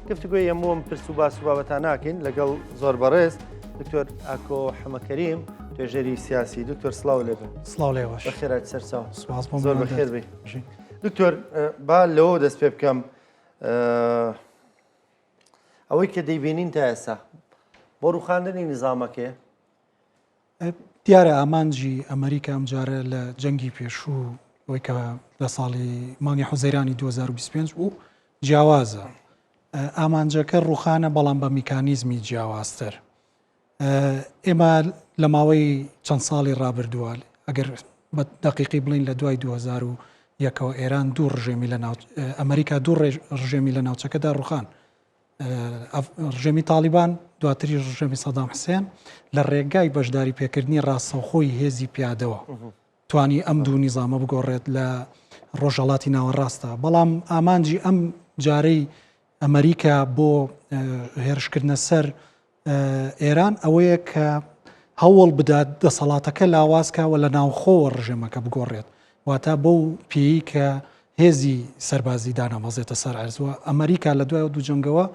گفتگوی هەمووم پرس و باس و بابەتان ناکەین لەگەڵ زۆر بەڕێز دکتۆر ئاکۆ حەمەکەریم توێژەری سیاسی. دکتۆر سڵاو لێبن. سڵاو لێ باش. بەخێرات سەرچاو. سوپاس بۆ زۆر بەخێر بێ. دکتۆر با لەوە دەست پێ بکەم ئەوەی کە دەیبینین تا ئێستا بۆ ڕووخاندنی نظامەکەیە دیارە ئامانجی ئەمریکا ئەم جارە لە جەنگی پێشوو ئەوەی کە لە ساڵی مانگی حوزەیرانی 2025 و جیاوازە ئامانجەکە ڕووخانە بەڵام بە میکانیزمی جیاوازتر. ئێمە لە ماوەی چەند ساڵی ڕابردووە ئەگەر بە دقیقی بڵین لە دوای 2001ەوە ئێران دوو ڕژێمی لە ئەمریکا دوو ڕژێمی لە ناوچەکەدا ڕووخان، ڕژێمی تالیبان دواتری ڕژێمی سەدام حوسێن لە ڕێگای بەشداری پێکردنی ڕاستەوخۆی هێزی پیادەوە توانی ئەم دوو نیزامە بگۆڕێت لە ڕۆژهەڵاتی ناوەڕاستە. بەڵام ئامانجی ئەم جارەی ئەمریکا بۆ هێرشکردنە سەر ئێران ئەوەیە کە هەوڵ بدات دەسەڵاتەکە لاوازکەوە لە ناوخۆوە ڕژێمەکە بگۆڕێت، واتە بەو پێی کە هێزی سەربازی دانەمەزێتە سەر ئەرزوە. ئەمریکا لە دوای دوو جەنگەوە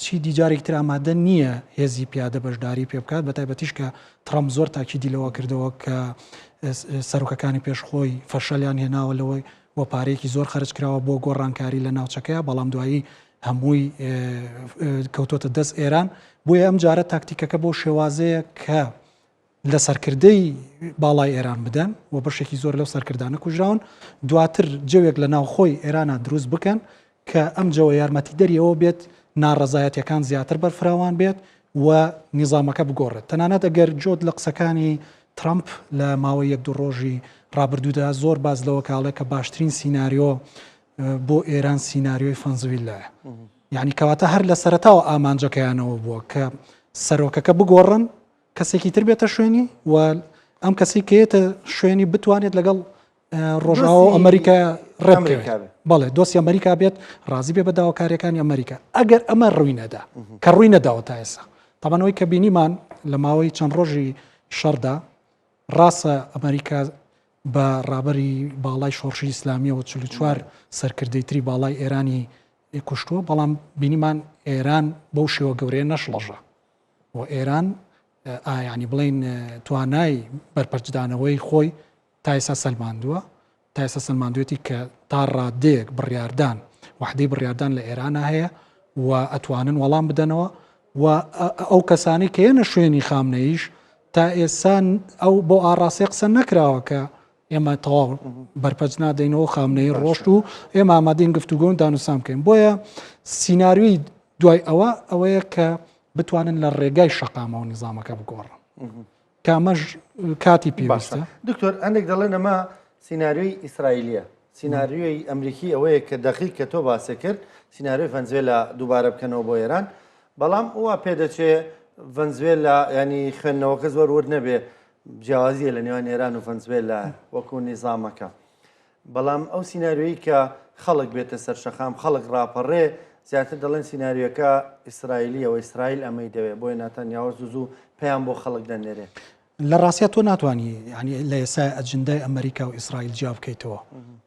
چی دیجارێکی تر ئامادە نییە هێزی پیادە بەشداری پێ بکات، بە تایبەتیش کە ترامپ زۆر تاکیدی لەوە کردەوە کە سەرۆکەکانی پێشخۆی فەشەلیان هێناوە لەوەی بۆ پارەیەکی زۆر خەرج کراوە بۆ گۆڕانکاری لە ناوچەکەیە، بەڵام دوایی هەمووی کەوتۆتە دەست ئێران. بۆیە ئەم جارە تاکتیکەکە بۆ شێوازەیە کە لە سەرکردەی باڵای ئێران بدەن و بەشێکی زۆر لەو سەرکردانە کوژراون، دواتر جەوێک لە ناوخۆی ئێرانە دروست بکەن کە ئەم جەوە یارمەتی دەریەوە بێت، ناڕەزایەتیەکان زیاتر بەرفراوان بێت و نیزامەکە بگۆڕێت. تەنانەت ئەگەر جۆت لە قسەکانی ترامپ لە ماوەی یەک دوو ڕۆژی ڕابردوودا زۆر باز لەوە کاڵێ کە باشترین سیناریۆ بۆ ئێران سیناریۆی فەنزویلایە، یعنی کەواتە هەر لە سەرەتاوە ئامانجەکەیانەوە بووە کە سەرۆکەکە بگۆڕن، کەسێکی تر بێتە شوێنی و ئەم کەسی کێتە شوێنی بتوانێت لەگەڵ ڕۆژاوە ئەمریکا ڕێبکەوێت. بەڵێ دۆستی ئەمریکا بێت ڕازی بێ بە داواکاریەکانی ئەمریکا. ئەگەر ئەمە ڕووی نەدا کە ڕووی نەداوە تا ئێستا، تاوانەوەی کە بینیمان لە ماوەی چەند ڕۆژی شەڕدا ڕاستە ئەمریکا بە ڕابەری باڵای شۆڕشی ئیسلامیەوە 44 سەرکردەی تری باڵای ئێرانی کوشتووە، بەڵام بینیمان ئێران بەو شێوە گەورەیە نەشڵەژە و ئێران ینی بڵین توانای بەرپەرچدانەوەی خۆی تا ئێستا سەلماندووە، تا ئێستا سەلماندوێتی کە تا ڕادەیەک بڕیاردان وحدەی بڕیاردان لە ئێرانە هەیە و ئەتوانن وەڵام بدەنەوە و ئەو کەسانی کە هێنە شوێنی خامنەیش تا ئێستا ئەو بۆ ئاڕاستی قسە نەکراوە کە ئێمە تەواو بەرپەرچ نادەینەوە خامنەی ڕۆشت و ئێمە ئامادەین گفتوگۆ دانوسان بکەین. بۆیە سیناریۆی دوای ئەوەیە کە بتوانن لە ڕێگای شەقامە و نیزامەکە بگۆڕن کامەژ کاتی پێویستە. دکتۆر هەندێک دەڵێن ئەمە سیناریۆی ئیسرائیلیە، سیناریۆی ئەمریکی ئەوەیە کە دەقیق کە تۆ باسێ کرد، سیناریۆی ڤەنزوێلا دووبارە بکەنەوە بۆ ئێران، بەڵام وا پێدەچێ ڤەنزوێلا ینی خوێندنەوەکە زۆر ورد نەبێ جیاوازیە لە نێوان ئێران و ڤەنزوێلا وەکو نیزامەکە. بەڵام ئەو سیناریۆیی کە خەڵک بێتە سەر شەقام، خەڵک ڕاپەڕێ، زیاتر دەڵێن سیناریۆکە ئیسرائیلیەوە، ئیسرائیل ئەمەی دەوێت بۆیە ناتانیاهو زوو پێیان بۆ خەڵک دەنێرێ. لە ڕاستیە تۆ ناتوانانی ینی لە ئێستا ئەجندای ئەمریکا و ئیسرائیل جیا بکەیتەوە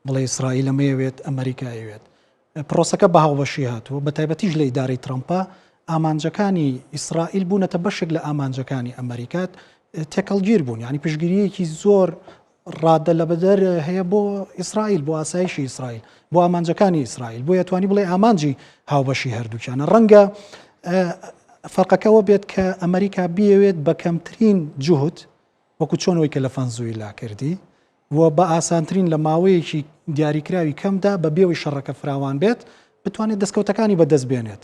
بڵێ ئیسرائیل ئەمەیەوێت ئەمریکا ئەوێت. پرۆسەکە بە هاوبەشی هاتووە، بە تایبەتیش لە ئیدارەی ترامپە ئامانجەکانی ئیسرائیل بوونەتە بەشێک لە ئامانجەکانی ئەمریکات تێکەڵگیر بوون، ینی پشگیریەکی زۆر ڕادە لە بەدەر هەیە بۆ ئیسرائیل، بۆ ئاسایشی ئیسرائیل، بۆ ئامانجەکانی ئیسرائیل، بۆ یەتوانی بڵێ ئامانجی هاوبەشی هەردووکیانە. ڕەنگە فەرقەکەەوە بێت کە ئەمریکا بیەوێت بە کەمترین جوهد وەکو چۆنەوەی کە لە فەنزویلا کردی و بە ئاسانترین لە ماوەیەکی دیاریکراوی کەمدا بە بێوەی شەڕەکە فراوان بێت بتوانێت دەستکەوتەکانی بەدەست بێنێت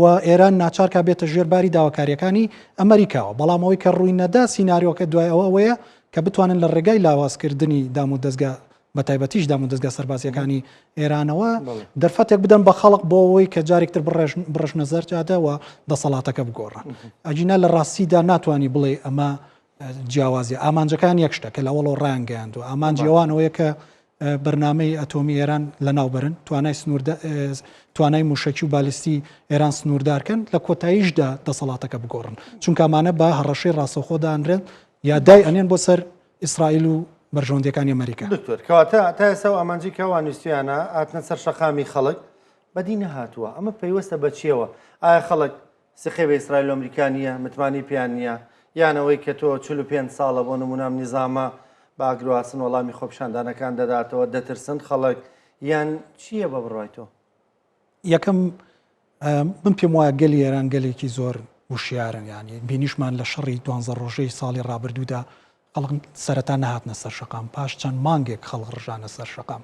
و ئێران ناچارکە بێتە ژێرباری داواکاریەکانی ئەمریکاوە. بەڵام ئەوەی کە ڕووی نەدا سیناریۆکە دوای ئەوەیە کە بتوانن لە ڕێگای لاوازکردنی دام و دەستگا بە تایبەتیش دام و دەستگا سەربازیەکانی ئێرانەوە دەرفەتێک بدەن بە خەڵک بۆ ئەوەی کە جارێکتر بڕژ نەزەر جادەوە دەسەڵاتەکە بگۆڕن. ئەجینا لە ڕاستیدا ناتوانانی بڵێ ئەمە جیاوازیە. ئامانجەکان یەکشتە کە لەوەڵۆ ڕانگەیاندوە، ئامانجیەوانەوەیە کە بەرنامەی ئەتۆمی ئێران لە ناوبرن، توانای موشکی و بالیستی ئێران سنووردارکەن، لە کۆتاییشدا دەسەڵاتەکە بگۆڕن، چونکە ئەمانە بە هەڕەشەی ڕاستەوخۆدا ئەنرێن یا دای ئەنێن بۆ سەر ئیسرائیل و بەرژەوەندەکانی ئەمریکا. دکتۆر کەواتە تا ئێستا ئەمانجی کەوان ویستیانە ئاتنە سەر شەقامی خەڵک بەدی نەهاتووە ئەمە پەیوەستە بەچیەوە ئایا خەڵک سخێ بە ئیسرائیل و ئەمریکانیە متمانی پیان نییە یانەوەی کە تۆ 45 ساڵە بۆ نمونام نیزامە باگرواسن وەڵامی خۆپشاندانەکان دەداتەوە دەترسن خەڵک یان چییە بە بڕای تۆ؟ یەکەم من پێم وایە گەلی ئێران گەلێکی زۆر وشیارن ینی بینیشمان لە شەڕی 12 ڕۆژەی ساڵی ڕابردوودا خەڵک سەرەتا نەهاتنە سەر شەقام پاش چەند مانگێک خەڵک ڕژانە سەر شەقام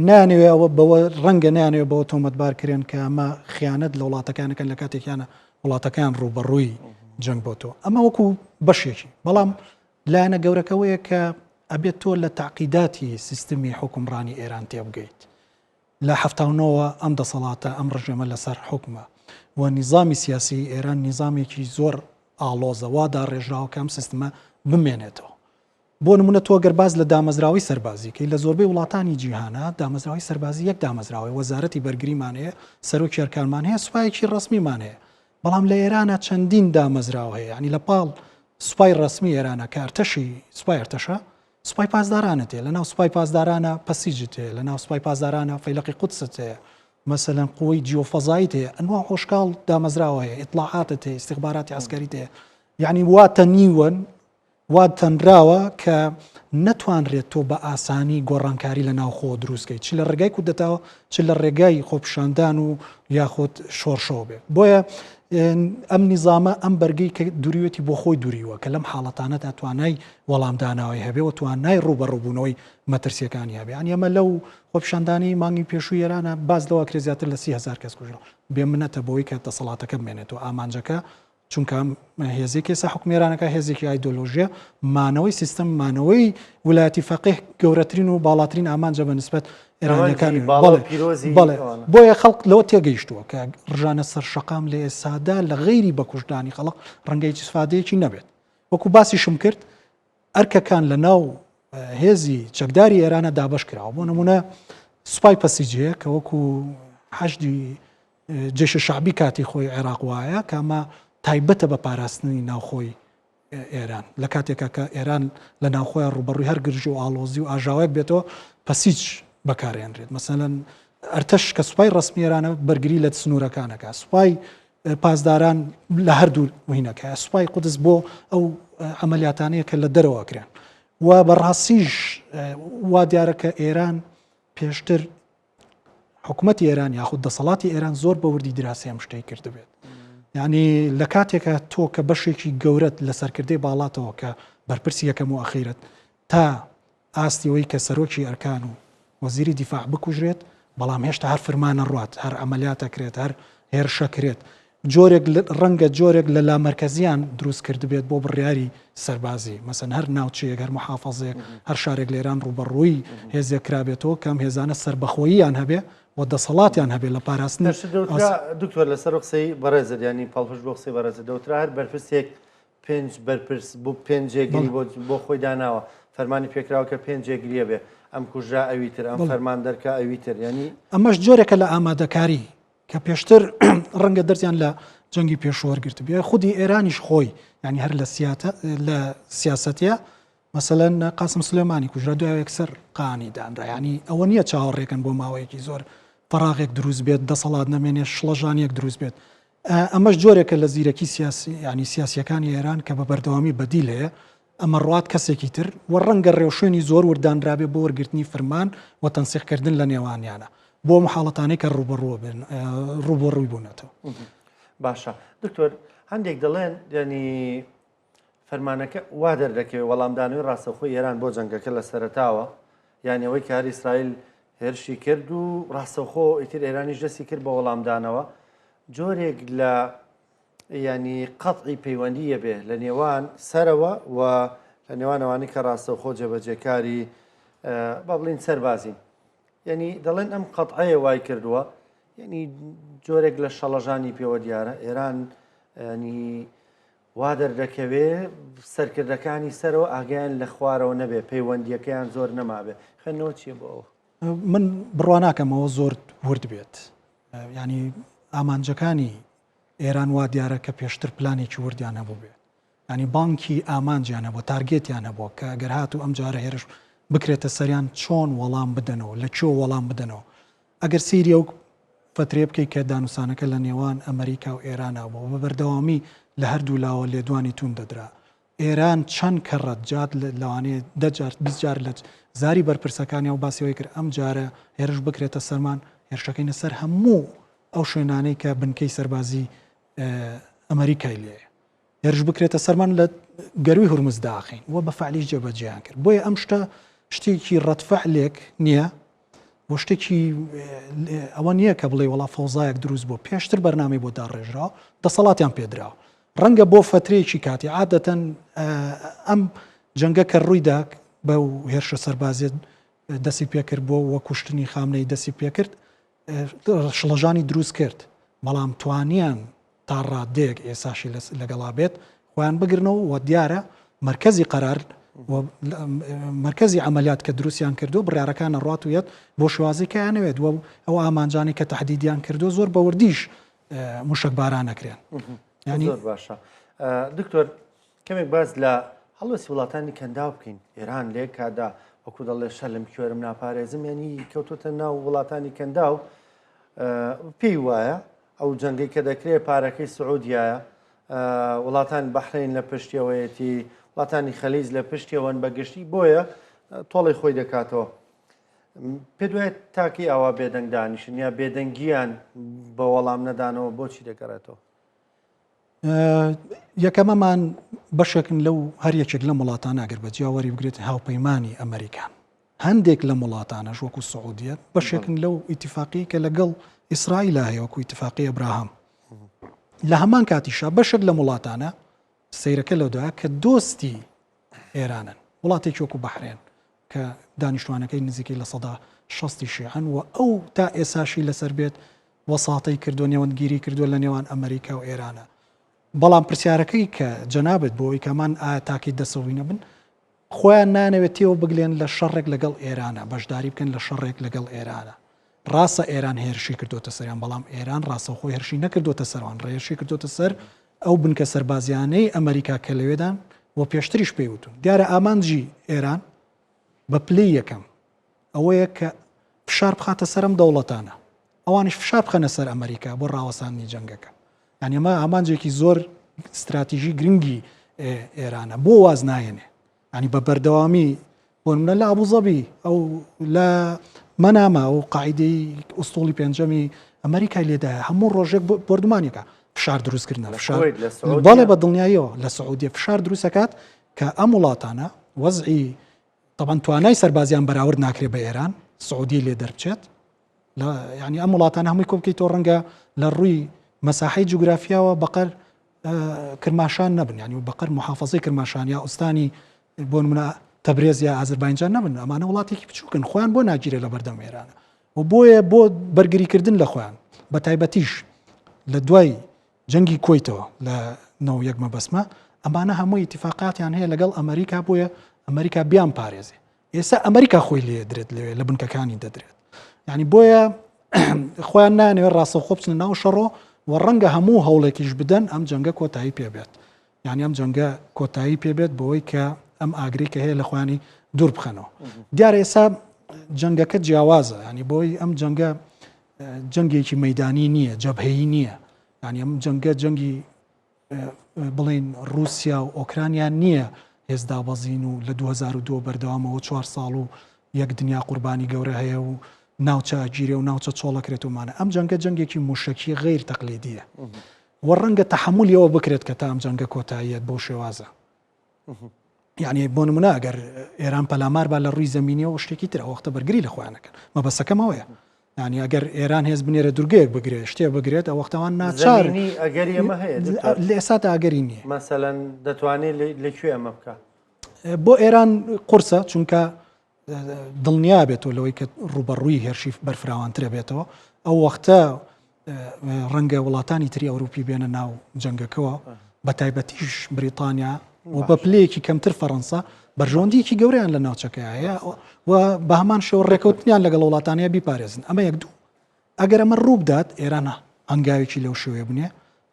نانەوێ ئەوە بەوە ڕەنگە نانەوێ بەوە تۆمەتبارکرێن کە ئەمە خیانەت لە وڵاتەکانەکەن لە کاتێکیانە وڵاتەکان ڕوبەڕووی جەنگ بۆ تۆ ئەمە وەکو بەشێکی بەڵام لایەنە گەورەکەوەیە کە ئەبێت تۆ لە تاقیداتی سیستمی حکومڕانی ئێران تێبگەیت لە هەفتاونەوە ئەم دەسەڵاتە ئەم ڕژێمە لەسەر حکومە و نیزامی سیاسی ئێران نیزامێکی زۆر ئاڵۆزەوادا ڕێژراوە کەم سیستمە بمێنێتەوە بۆ نمونە تۆ گەرباز لە دامەزراوی سەربازیکەی لە زۆربەی وڵاتانی جیهانە دامەزراوی سەربازی یەک دامەزراوی وەزارەتی بەرگریمان هەیە سەرۆکی ئەرکانمان هەیە سوپایەکی ڕسمیمان هەیە بەڵام لە ئێرانە چەندین دامەزراوە هەیە ینی لە پاڵ سوپای ڕسمی ئێرانە کە ئەرتەشی سوپای ئەرتەشە سوپای پاسدارانت هەیە لەناو سوپای پاسدارانە پەسیجت هەیە لەناو سوپای پاسدارانە فەیلقی قودست هەیە مەسەلەن قووەی جیۆفەزایت هەیە ئەنواع هۆشکاڵ دامەزراوە هەیە ئیطلاعاتت هەیە استیخباراتی عسکەریت هەیە یعنی واتە نیوەن وا تەنراوە کە نەتوانرێت تۆ بە ئاسانی گۆڕانکاری لە ناوخۆ دروستکەیت چ لە ڕێگای کودەتاوە چ لە ڕێگای خۆپشاندان و یاخۆت شۆڕشەوە بێت بۆیە ئەم نیزامە ئەم بەرگەی کە دووریوەتی بۆ خۆی دووریوە کە لەم حاڵەتانەدا توانای وەڵامداناوی هەبێ و توانای ڕوبەڕووبوونەوەی مەترسیەکانی هەبێ ئەنی ئەمە لەو خۆپشاندانی مانگی پێشووی ئێرانە باز لەوە کرێ زیاتر لە 30,000 کەس کوژرا بێ منەتە بۆی کە دەسەڵاتەکە بمێنێتەوە ئامانجەکە چونکە هێزێکی ئێستا حکومێرانەکە هێزێکی ئایدۆلۆژیە مانەوەی سیستم مانەوەی ویلایەتی فەقیه گەورەترین و باڵاترین ئامانجە بە نسبەت ئێرانیەکانی بەڵێ بۆیە خەڵک لەوە تێگەیشتووە کە ڕژانە سەر شەقام لە ئێستادا لە غەیری بە کوژدانی خەڵق ڕەنگەی استفادەیەکی نەبێت وەکو باسیشم کرد ئەرکەکان لە ناو هێزی چەکداری ئێرانە دابش کراوە بۆ نمونە سوپای پەسیجەیە کە وەکو حەشدی جێش شعبی کاتی خۆی عێراق وایە کە ئەمە تایبەتە بە پاراستنی ناوخۆی ئێران لە کاتێکە کە ئێران لە ناوخۆیان ڕوبەڕووی هەر گرژی و ئاڵۆزی و ئاژاوەیەک بێتەوە پەسیج بەکارێنرێت مەسەلەن ئەرتەش کە سوپای ڕسمی ئێرانە بەرگری لە سنوورەکانەکە سوپای پاسداران لە هەردوو وینەکە سوپای قودس بۆ ئەو عملیاتانەیە کە لە دەرەوەکرێن و بەڕاستیش وا دیارە کە ئێران پێشتر حکوومەتی ئێران یاخود دەسەڵاتی ئێران زۆر بە وردی دراسی ئەم شتەی کردبێت یعنی لە کاتێکە تۆ کە بەشێکی گەورەت لە سەرکردەی باڵاتەوە کە بەرپرسی یەکەم و ئەخیرت تا ئاستیەوەی کە سەرۆکی ئەرکان و وەزیری دیفاع بکوژرێت بەڵام هێشتا هەر فرمانە ڕات هەر ئەمەلیاتەکرێت هەر هێرشەکرێت جۆرێک ڕەنگە جۆرێک لە لامەرکەزیان دروست کردبێت بۆ بڕیاری سەربازی مەسەن هەر ناوچەیەک هەر محافەزەیەک هەر شارێک لێران ڕوبەڕووی هێزێک کرابێتەوە کەم هێزانە سربەخۆییان هەبێ و دەسەڵاتیان هەبێت لە پاراستنی دکتۆر لەسەر قسەی بەڕێزت ینی پاڵپشت بۆ قسەی بەڕێزە دەوترا هەر بەرپرسێک 5 بەرپرس بۆ 5 جێگیری بۆ خۆی داناوە فەرمانی پێکراوە کە 5 جێگریە بێ ئەم کوژرا ئەویتر ئەم فەرمان دەرکە ئەویتر ینی ئەمەش جۆرێکە لە ئامادەکاری کە پێشتر ڕەنگە دەرزیان لە جەنگی پێشوەرگرت بێ خودی ئێرانیش خۆی ینی هەر لە سیاسەتە مەسەلەن قاسم سلێمانی کوژرا دوای یەکسەر قانی دانرا ینی ئەوە نییە چاوەڕێکن بۆ ماوەیەکی زۆر فەراغێک دروست بێت دەسەڵات نەمێنێ شڵەژانیەک دروست بێت ئەمەش جۆرێکە لە زیرەکی سیاسی ینی سیاسیەکانی ئێران کە بە بەردەوامی بەدیل هەیە ئەمە ڕات کەسێکی تر و ڕەنگە ڕێوشێنی زۆر وردانرابێ بۆ وەرگرتنی فرمان و تەنسیقکردن لە نێوانیانە بۆ محاڵەتانەی کە ڕوبەڕووی بوونەتەوە باشە دکتۆر هەندێک دەڵێن ینی فەرمانەکە وا دەردەکەوێت وەڵامدانەوەی ڕاستەخۆی ئێران بۆ جەنگەکە لە سەرەتاوە یان ئەوەی کە هەر ئیسرائیل هێرشی کرد و ڕاستەخۆ ئیتر ئێرانیش دەستی کرد بە وەڵامدانەوە جۆرێک لە ینی قەتعی پەیوەندیە بێ لە نێوان سەرەوە و لە نێوانەوانی کە ڕاستەخۆ جێبەجێکاری با بڵین سەربازین یعنی دەڵێن ئەم قەتعەیە وای کردووە یعنی جۆرێک لە شەڵەژانی پێوە دیارە ئێران ینی وا دەردەکەوێ سەرکردەکانی سەرەوە ئاگیان لە خوارەوە نەبێ پەیوەندیەکەیان زۆر نەمابێ خوێندنەوە چیە بۆ ئەوە من بڕوا ناکەمەوە زۆر ورد بێت ینی ئامانجەکانی ئێران وا دیارە کە پێشتر پلانێکی وردیان هەبوو بێت ینی بانکی ئامانجیان هەبوو تارگێتیان هەبووە کە گەر هات و ئەم جارە هێرش بکرێتە سەریان چۆن وەڵام بدەنەوە لە چۆ وەڵام بدەنەوە ئەگەر سەیری ئەو فترێ بکەیت کە دانوسانەکە لە نێوان ئەمریکا و ئێرانە بوو بە بەردەوامی لە هەردوو لاوە لێدوانی تون دەدرا. ئێران چەند کەڕەت جات لەوانەیە 10 جار لە زاری بەرپرسەکانی و باسیەوەی کرد ئەم جارە هێرش بکرێتە سەرمان هێرشەکەینە سەر هەموو ئەو شوێنانەی کە بنکەی سەربازی ئەمریکای لێە هێرش بکرێتە سەرمان لە گەروی هورمز داخین وە بە فعلیش جێبەجێیان کرد. بۆیە ئەم شتە شتێکی ڕەتفەعلێک نییە بۆ شتێکی ئەوە نییە کە بڵێ وڵا فەوزایەک دروست بۆ پێشتر بەرنامەی بۆ داڕێژراوە دەسەڵاتیان پێدراوە ڕەنگە بۆ فترەیەکی کاتی عادەتەن ئەم جەنگە کە ڕوویدا بە هێرشە سەربازیت دەستی پێکرد بۆ وە کوشتنی خامنەی دەستی پێکرد شڵەژانی دروست کرد بەڵام توانیان تا ڕادەیەک ئێساشی لەگەڵا بێت خۆیان بگرنەوە و دیارە مرکزی قەرار مرکزی عملیات کە دروستیان کردو بڕارەکانە ڕاتویەت بۆ شوازی کەیانەوێت ئەو ئامانجانی کە تهدیدیان کردو زۆر بە وردیش موشک باران نەکرێن. زۆر باشە دکتۆر کەمێک باز لە هەڵوەسی وڵاتانی کەنداو بکەین ئێران لێ کادا وەکو دەڵێ شەلم کوێرم ناپارێزم ینی کەوتوتە ناو وڵاتانی کەنداو پێی وایە ئەو جەنگەی کە دەکرێت پارەکەی سعودیایە وڵاتان بەحرین لە پشتیەوەیەتی وڵاتانی خەلیج لە پشتیەوەن بەگشتی بۆیە تۆڵی خۆی دەکاتەوە. پێ دوایێت تاکی ئاوا بێدەنگ دانیشن یا بێدەنگیان بە وەڵام نەدانەوە بۆچی دەگەڕێتەوە؟ یەکەمەمان بەشێکن لەو هەر یەکێک لە وڵاتان ئەگەر بە جیاوەری بگرێت هاوپەیمانی ئەمریکان هەندێک لە وڵاتانە وەکو سعودیە بەشێکن لەو ئیتیفاقی کە لەگەڵ ئیسرائیل هەیە وەکو ئیتیفاقی ئەبراهام لە هەمان کاتیشا بەشێک لە وڵاتانە سەیرەکە لەودایە کە دۆستی ئێرانن وڵاتێکی وەکو بەحرێن کە دانیشتوانەکەی نزیکەی لە 160 شیعەن و ئەو تا ئێساشی لەسەر بێت وەساڵتەی کردو نێوەندگیری کردووە لە نێوان ئەمریکا و ئێرانە. بەڵام پرسیارەکەی کە جەنابێت بۆی کەمان ئایا تاکی دەسەوینە بن خۆیان نانەوێت تێوە بگلێن لە شەڕێک لەگەڵ ئێرانە بەشداری بکەن لە شەڕێک لەگەڵ ئێرانە. ڕاستە ئێران هێرشی کردوتە سەریان بەڵام ئێران ڕاستە خۆی هێرشی نەکردوتە سەروان ڕێژی کردوتە سەر ئەو بنکە سەربازیانەی ئەمریکا کە لەوێدان و پێشتریش پێیوتون دیارە ئامانجی ئێران بە پلەی یەکەم ئەوەیە کە فشار بخاتە سەرم دەوڵەتانە ئەوانش فشار بخەنە سەر ئەمریکا بۆ ڕاوەساندنی جەنگەکە. یعنی ئەمە ئامانجێکی زۆر استراتیژی گرنگی ئێرانە بۆ واز نایەنێ ینی بە بەردەوامی بۆ منە لە ئابوزەبی ئەو لە مەنامە ئەو قاعیدەی ئوستوڵی پێنجەمی ئەمریکای لێدایە هەموو ڕۆژێک بردومانێکە فشار دروستکردن بەڵێ بە دڵنیاییەوە لە سعودیە فشار دروستەکات کە ئەم وڵاتانە وەزعی طبعاً توانای سەربازیان بەراورد ناکرێت بە ئێران سعودی لێ دەربچێت ینی ئەم وڵاتانە هەمووی کۆ بکەیتەوە ڕەنگە لە ڕووی مەساحەی جوگرافیاوە بەقەر کرماشان نەبن ینی و بەقەر محافەزەی کرماشان یا ئوستانی بۆ نمونە تەبرێز یا ئازربایجان نەبن ئەمانە وڵاتێکی بچووکن خۆیان بۆ ناگیرێت لە بەردەم ئێرانە و بۆیە بۆ بەرگریکردن لە خۆیان بە تایبەتیش لە دوای جەنگی کۆیتەوە لە 91 مەبەسمە ئەمانە هەموو ئیتیفاقاتیان هەیە لەگەڵ ئەمریکا بۆیە ئەمریکا بیان پارێزێ ئێستا ئەمریکا خۆی لێ درێت لەوێ لە بنکەکانی دەدرێت ینی بۆیە خۆیان نانەوێت ڕاستەوخۆ بچنە ناو شەڕۆ و ڕەنگە هەموو هەوڵێکیش بدەن ئەم جەنگە کۆتایی پێبێت یعنی ئەم جەنگە کۆتایی پێبێت بۆی کە ئەم ئاگری کە هەیە لە خۆیانی دوور بخەنەوە. دیارە ئێستا جەنگەکە جیاوازە ینی بۆی ئەم جەنگە جەنگێکی مەیدانی نییە جەبهەیی نییە ینی ئەم جەنگە جەنگی بڵین رووسیا و ئۆکرانیان نییە هێزدا بەزین و لە 2002 بەردەوامەوە 4 ساڵ و یەک دنیا قوربانی گەورە هەیە و ناوچە ئەگیرێ و ناوچە چۆڵەکرێتومانە ئەم جەنگە جەنگێکی موشکی غیر تەقلیدیە و ڕەنگە تەحمولیەوە بکرێت کە تا ئەم جەنگە کۆتاییەت بۆ شێوازە. یعنی بۆ نمونە ئەگەر ئێران پەلامار با لە ڕووی زەمینیەوە شتێکی تر ئەوەختە بەرگری لە خۆیانەکەن مەبەستەکەمەوەیە ینی ئەگەر ئێران هێز بنێرە دوورگەیەک بگرێت شتێ بگرێت ئەوەختەوان ناچار ئەگەری ئەمە هەیە لە ئێستا تا ئەگەری نییە مەسەلەن دەتوانێت لەکوێ ئەمە بکە بۆ ئێران قورسە چونکە دڵنیا بێتەوە لەوەی کە ڕوبەڕووی هێرشی بەرفراوانترە بێتەوە ئەو وەختە ڕەنگە وڵاتانی تری ئەوروپی بێنە ناو جەنگەکەەوە بە تایبەتیش بریتانیا و بە پلەیەکی کەمتر فەڕەنسا بەرژۆندیەکی گەوریان لە ناوچەکە هەیە و بە هەمان شێوە ڕێکەوتنیان لەگەڵ وڵاتانەیە بیپارێزن ئەمە یەک دوو ئەگەر ئەمە ڕوو بدات ئێرانە هەنگاوێکی لەو شێوێ بنێ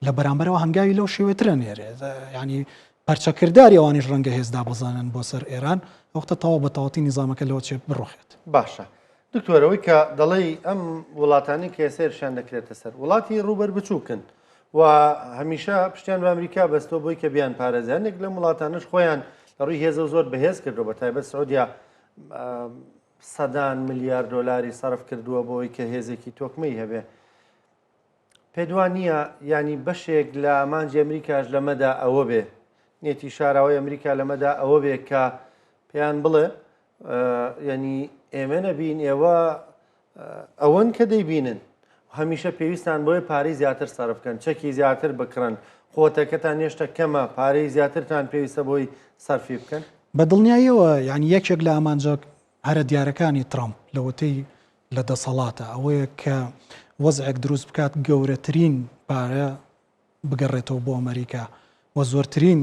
لە بەرامبەرەوە هەنگاوی لەو شێوێترە نێرێ ینی پەرچەکردداری ئەوانیش ڕەنگە هێزدا بزانن بۆ سەر ئێران وەختە تەواو بە تەواتی نیزامەکە لەوە چێ بڕۆخێت. باشە دکتۆرەوەی کە دەڵێ ئەم وڵاتانی کە سێرشان دەکرێتە سەر وڵاتی ڕوبەر بچووکن و هەمیشە پشتیان بە ئەمریکا بەستۆ بۆی کە بیان پارێزیانێک لە وڵاتانش خۆیان ڕووی هێز و زۆر بەهێز کردو بە تایبەت سعودیا سەدان ملیارد دۆلاری سەرف کردووە بۆی کە هێزێکی تۆکمەی هەبێ. پێدوان نییە ینی بەشێک لە ئامانجی ئەمریکاش لەمەدا ئەوە بێ نێتی شاراوی ئەمریکا لەمەدا ئەوە بێ کە پێیان بڵێ ینی ئێمە نەبین ئێوە ئەوەن کە دەیبینن هەمیشە پێویستان بۆی پارەی زیاتر سەرف بکەن چەکی زیاتر بکڕن خۆتەکەتان هێشتا کەمە پارەی زیاترتان پێویستە بۆی سەرفی بکەن. بە دڵنیاییەوە ینی یەکێک لە ئامانجە هەرە دیارەکانی ترامپ لەوەتەی لە دەسەڵاتە ئەوەیە کە وەزعێک دروست بکات گەورەترین پارە بگەڕێتەوە بۆ ئەمریکا و زۆرترین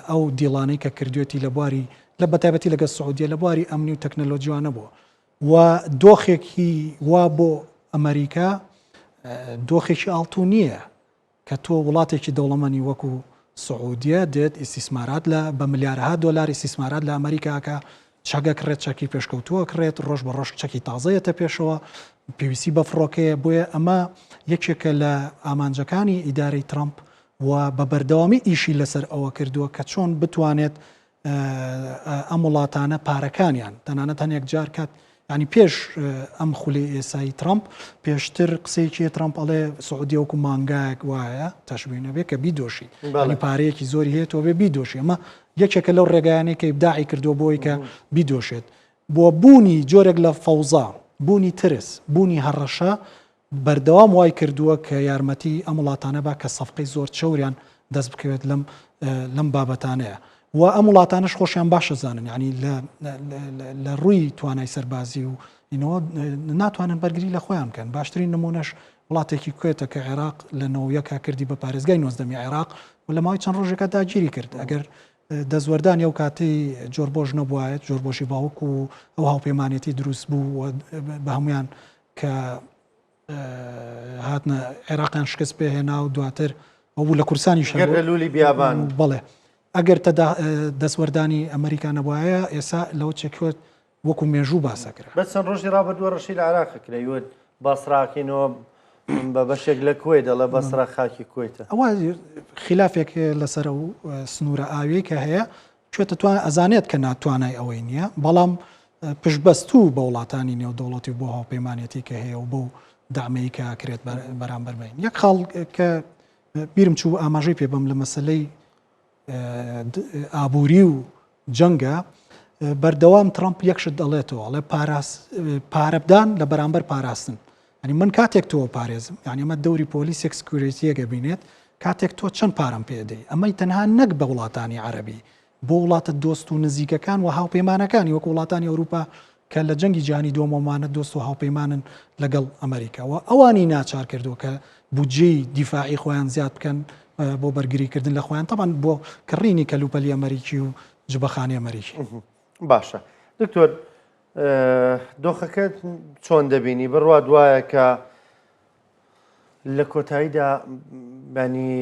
ئەو دیڵانەی کە کردوێتی لە بواری لە بەتایبەتی لەگە سعودیە لە بواری ئەمنی و تەکنەلۆجیوانە بووە و دۆخێکی وا بۆ ئەمریکا دۆخێکی ئاڵتو نییە کە تۆ وڵاتێکی دەوڵەمەنی وەکو سعودیە دێت ئیسیسمارات لە بە ملیارها دۆلاری ئیسیسمارات لە ئەمریکاکە چاگە کڕێت چەکی پێشکەوتووە کڕێت ڕۆژ بە ڕۆژ چەکی تازەیەتە پێشەوە پێویستی بە فڕۆکەیە بۆیە ئەمە یەکێکە لە ئامانجەکانی ئیدارەی ترامپ و بە بەردەوامی ئیشی لەسەر ئەوە کردووە کە چۆن بتوانێت ئەم وڵاتانە پارەکانیان تەنانەت هەنێک جار کات ینی پێش ئەم خولی ئێسایی ترامپ پێشتر قسەیەکی ترامپ ئەڵێ سعودی وەکو مانگایەک وایە تەشبیه بێ کە بیدۆشی ینی پارەیەکی زۆری هەیەەوە بێ بیدۆشی ئەمە یەکێکە لەو ڕێگایانەی کە ئیبداعی کردو بۆی کە بیدۆشێت بۆ بوونی جۆرێک لە فەوزا بوونی ترس بوونی هەڕەشە بەردەوام وای کردووە کە یارمەتی ئەم وڵاتانە با کە سەفقەی زۆر چەوریان دەست بکەوێت لەم بابەتانەیە و ئەم وڵاتانش خۆشیان باشە زانن ینی لە ڕووی توانای سەربازی و ناتوانن بەرگری لە خۆیان بکەن باشترین نمونەش وڵاتێکی کوێتە کە عێراق لە نەوەیەکا کردی بە پارێزگای 90 عێراق و لە ماوەی چەند ڕۆژێکە داگیری کرد ئەگەر دەزوەردانی ئەو کاتی جۆربۆژ نەبووایەت جۆربۆشی باوک و ئەو هاوپەیمانێتی دروست بوو بە هەمویان کە هاتنە عێراقیان شکست پێهێنا و دواتر ئەو بوو لە کورسانی شەر لولی بیابان بڵێ ئەگەر دەسوەردانی ئەمریکا نەبووایە ئێستا لەو چێکوت وەکو مێژوو باسەکرا بە چەند ڕۆژی ڕابردووە ڕەشی لە عراقەکرێت باسراکەینەوە بە بەشێک لە کوێ دەڵە بەسرا خاکی کوێتە ئەوە خلافێک لەسەر و سنوورە ئاوی کە هەیە کوێتە توان ئەزانێت کە ناتوانای ئەوەی نییە بەڵام پشتبەستوو بە وڵاتانی نێودەوڵەتی بۆ هاوپەیمانەتی کە هەیە و بۆ دامەی کە کرێت بەرامبەر بین یەک خاڵ کە بیرم چوو ئاماژەی پێ بم لە مەسلەی ئابووری و جەنگە بەردەوام ترامپ یەکشت دەڵێتەوە ئەڵێ پارەبدان لە بەرامبەر پاراستن ینی من کاتێک تۆ پارێزم یعنی ئەمە دەوری پۆلیسێک سکیۆریتیەکە بینێت کاتێک تۆ چەند پارەم پێدەی ئەمەی تەنها نەک بە وڵاتانی عەرەبی بۆ وڵاتە دۆست و نزیکەکان و هاوپەیمانەکانی وەکو وڵاتانی ئەوروپا کە لە جەنگی جیهانی دۆمەمانە دۆست و هاوپەیمانن لەگەڵ ئەمریکاوە ئەوانی ناچار کردو کە بودجەی دیفاعی خۆیان زیاد بکەن بۆ بەرگریکردن لە خۆیان تەمان بۆ کڕینی کەلوپەلی ئەمریکی و جبەخانی ئەمریکی باشە دکتۆر دۆخەکەت چۆن دەبینی بڕوا دوایە کە لە کۆتاییدا بەنی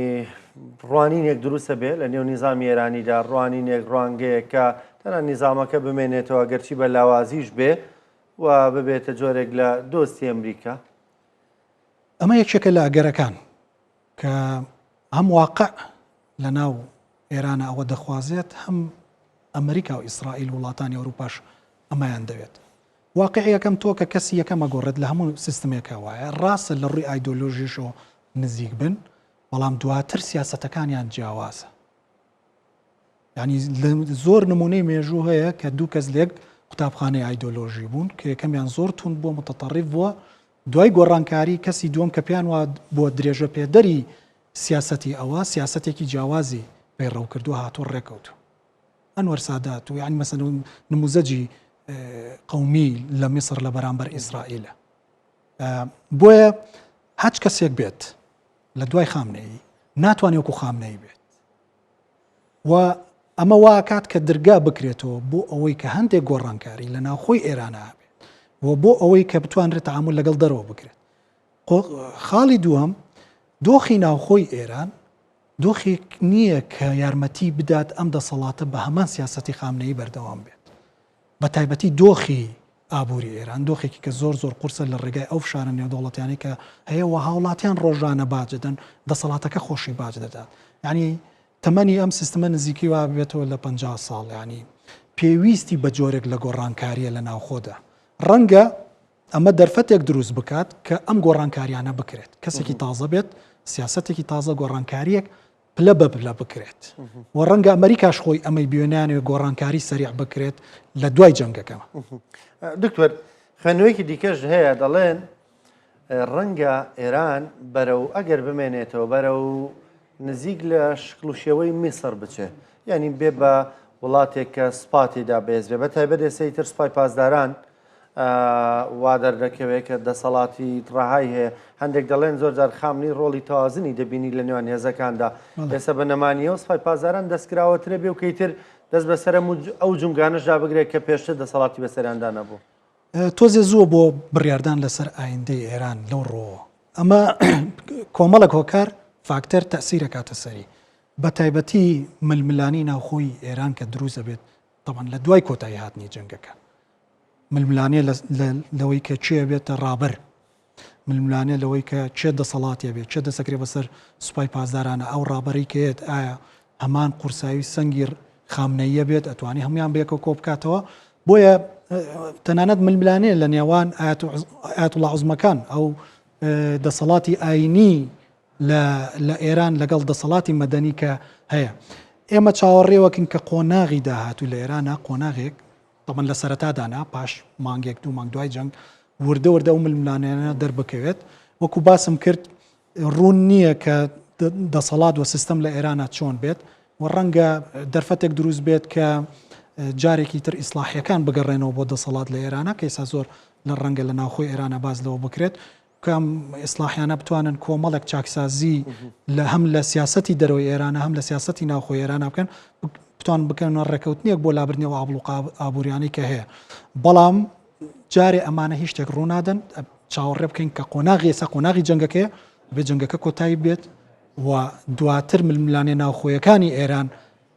ڕوانینێک دروستە بێ لە نێو نیزامی ئێرانیدا ڕوانینێک ڕوانگەیە کە تەنها نیزامەکە بمێنێتەوە گەرچی بە لاوازیش بێ و ببێتە جۆرێک لە دۆستی ئەمریکا ئەمە یەکێکە لە ئەگەرەکان کە هەم واقع لە ناو ئێرانە ئەوە دەخوازێت هەم ئەمریکا و ئیسرائیل وڵاتانی ئەوروپاش ئەمایان دەوێت واقعی یەکەم تۆ کە کەسی یەکەمە گۆڕێت لە هەموو سیستمێکە وایە ڕاستە لە ڕووی ئایدۆلۆژیشەوە نزیک بن بەڵام دواتر سیاسەتەکانیان جیاوازە ینی زۆر نمونەی مێژوو هەیە کە دوو کەس لێک قوتابخانەی ئایدۆلۆژی بوون کە یەکەمیان زۆر تون بۆ متتەڕیف بووە دوای گۆڕانکاری کەسی دووەم کە پێیان وا بۆ درێژە پێدەری سیاسەتی ئەوە سیاسەتێکی جیاوازی پەیڕەو کردو هاتووە ڕێکەوتو ئەنوەر سادات و یعنی مەسەن نموزەجی قەومی لە میسر لە بەرامبەر ئیسرائیلە بۆیە هەچ کەسێک بێت لە دوای خامنەیی ناتوانێت وەکو خامنەی بێت و ئەمە واکات کە دەرگا بکرێتەوە بۆ ئەوەی کە هەندێک گۆڕانکاری لە ناوخۆی ئێرانە بێت و بۆ ئەوەی کە بتوانرێت تەعامل لەگەڵ دەرەوە بکرێت خاڵی دووەم دۆخی ناوخۆی ئێران دۆخێک نییە کە یارمەتی بدات ئەم دەسەڵاتە بە هەمان سیاسەتی خامنەیی بەردەوام بێت بە تایبەتی دۆخی ئابووری ئێران دۆخێکی کە زۆر قورسە لە ڕێگای ئەو شارە نێودوڵەتیانی کە هەیە و هاوڵاتیان ڕۆژانە باجدن دەسەڵاتەکە خۆشی باج دەدات ینی تەمەنی ئەم سیستمە نزیکی وا بێتەوە لە 50 ساڵ ینی پێویستی بە جۆرێک لە گۆڕانکاریە لە ناوخۆدا ڕەنگە ئەمە دەرفەتێک دروست بکات کە ئەم گۆڕانکاریانە بکرێت کەسێکی تازە بێت سیاسەتێکی تازە گۆڕانکاریەک پلە بە پلە بکرێت و ڕەنگە ئەمریکاش خۆی ئەمەی بیێنانێ گۆڕانکاری سەریع بکرێت لە دوای جەنگەکەمە. دکتۆر خوێنەوەیکی دیکەش هەیە دەڵێن ڕەنگە ئێران بەرەو ئەگەر بمێنێتەوە بەرەو نزیک لە شکڵوشەوەی میسر بچێ ینی بێ بە وڵاتێک کە سپاتێدا بێزرێ بە تایبەت ئێسەی تر سوپای پاسداران وا دەردەکەوێت کە دەسەڵاتی ڕاهای هەیە هەندێک دەڵێن زۆر جار خامنی ڕۆڵی تازنی دەبینی لە نێوان هێزەکاندا ئێستا بە نەمانیەوە سوپای پاسداران دەستکراوەترە بێ و کەیتر دەست بەسەر ئەو جونگانەشدا بگرێت کە پێشتر دەسەڵاتی بەسەریاندا نەبوو. تۆزێ زووە بۆ بڕیاردان لەسەر ئایندەی ئێران لەو ڕۆوە ئەمە کۆمەڵک هۆکار فاکتەر تەسیرە کاتە سەری بە تایبەتی ململانی ناوخۆی ئێران کە دروست دەبێت تەمان لە دوای کۆتایی هاتنی جەنگەکە ململانێ لەوەی کە چێ بێتە ڕابەر ململانێ لەوەی کە چێ دەسەڵاتێ بێت چێ دەسەکرێ بەسەر سوپای پازدارانە ئەو ڕابەری کێت ئایا هەمان قورساوی سەنگی خامنەیە بێت ئەتوانی هەمویان بێکە کۆ بکاتەوە بۆیە تەنانەت ململانێ لە نێوان ئایەتوڵا عوزمەکان ئەو دەسەڵاتی ئاینی لە ئێران لەگەڵ دەسەڵاتی مەدەنی کە هەیە ئێمە چاوەڕێوەکن کە قۆناغی داهاتوو لە ئێرانە قۆناغێک تەمەن لە سەرەتادانا پاش مانگێک دوو مانگ دوای جەنگ وردە وردە و ململانێنە دەربکەوێت وەکو باسم کرد ڕوون نییە کە دەسەڵات و سیستەم لە ئێرانە چۆن بێت و ڕەنگە دەرفەتێک دروست بێت کە جارێکی تر ئیسلاحیەکان بگەڕێنەوە بۆ دەسەڵات لە ئێرانە کە ئێستا زۆر لە ڕەنگە لە ناوخۆی ئێرانە باز لەوە بکرێت کەم ئیسلاحیانە بتوانن کۆمەڵێک چاکسازی لە هەم لە سیاسەتی دەرەوەی ئێرانە هەم لە سیاسەتی ناوخۆی ئێرانە بکەن بتوان بکەن ڕێکەوتنیەک بۆ لابردنەوە ئابڵ و ئابوووریانی کە هەیە بەڵام جارێ ئەمانە هیچ شتێک ڕوونادەن چاوەڕێ بکەین کە قۆناغی ئێستا قۆناغی جەنگەکەیە بێ جەنگەکە کۆتایی بێت و دواتر ململانێ ناوخۆیەکانی ئێران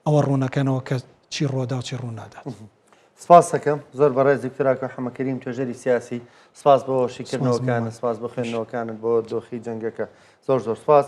ئەوە ڕوونەکەنەوە کە چی ڕۆدا و چی ڕوونادات. سپاس دەکەم زۆر بەڕێز دکتۆراکە حەمەکەریم توێژەری سیاسی سپاس بۆ شیکردنەوەکانت سپاس بە خوێندنەوەکانت بۆ دۆخی جەنگەکە زۆر سپاس.